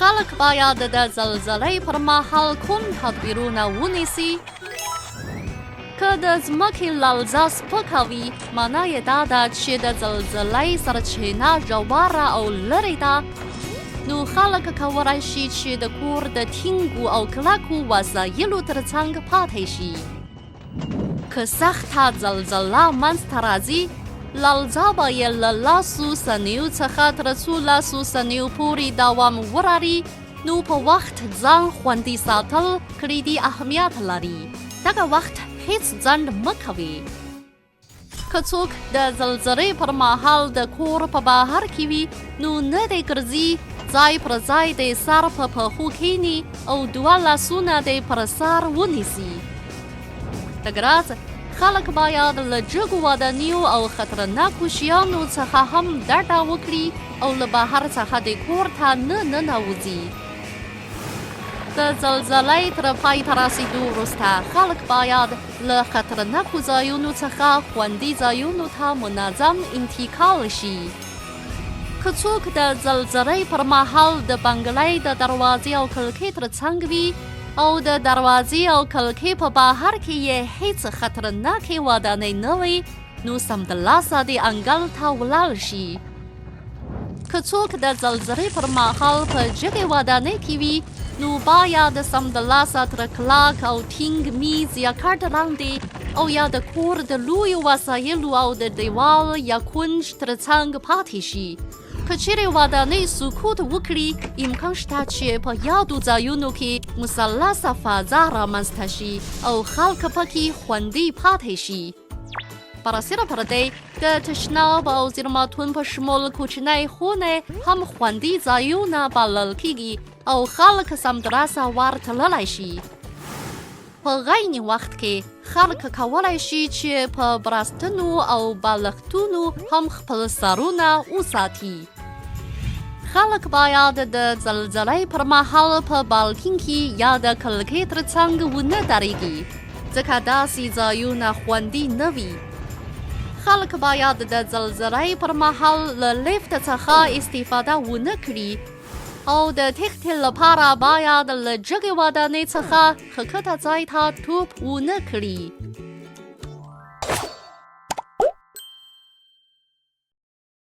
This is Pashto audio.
خلک باید د زلزلې پر مهال کوم تدبیرونه ونیسي؟ که د ځمکې لړزه سپکه وي، معنا یې دا ده چې د زلزلې سرچینه ژوره او لرې ده، نو خلک کولی شي چې د کور د ټینګو او کلکو وسایلو ترڅنګ پاتې شي. که سخته زلزله منځته راځي، لړزه به یې له لسو ثانیو څخه تر څو لسو ثانیو پورې دوام ولري، نو په وخت ځان خوندي ساتل کلیدي اهمیت لري. دغه وخت هیڅ ځنډ مه کوئ. که څوک د زلزلې پر مهال د کور په بهر کې وي، نو نه دې ګرځي، ځای پر ځای د سر په پښو کښیني او دوه لاسونه دې پر سر ونیسي. لږ راز خلک باید له جګو ودانیو او خطرناکو شیانو څخه هم ډډه وکړي او له بهر څخه د کور ته نه ننوځي. د زلزلې تر پای ته رسیدو وروسته خلک باید له خطرناکو ځایونو څخه خوندي ځایونو ته منظم انتقال شي. که څوک د زلزلې پر مهال د بنګلې د دروازې او کړکۍ ترڅنګ وي او د دروازې او کړکۍ په بهر کې یې هیڅ خطرناکې ودانۍ نه وي، نو سمدلاسه د انګړ ته ولاړ شي. که څوک د زلزلې پر مهال په جګې ودانۍ کې وي، نو باید سمدلاسه تر کلک او ټینګ میز یا کټ لاندې او یا د کور د لویو وسایلو او د دیوال یا کونج ترڅنګ پاتې شي. که چیرې ودانۍ سقوط وکړي، امکان شته چې په یادو ځایونو کې مثلثه فضا رامنځته شي او خلک پکې خوندي پاتې شي. برسیره پر دې د تشناب او زیرماتون په شمول کوچنۍ خونې هم خوندي ځایونه بلل کېږي او خلک سمدلاسه ورتللی شي. په غین وخت کې خلک کولی شي چې په براستنو او بالښتونو هم خپل سرونه وساتي. خلک باید د زلزلې پر مهال په بالکن کې یا د کړکۍ ترڅنګ ونه درېږي، ځکه داسې ځایونه خوندي نه وي. خلک باید د زلزلې پر مهال له لیفت څخه استفاده ونه کړي او د تېښتې لپاره باید له جګې ودانۍ څخه ښکته ځای ته توپ ونه کړي.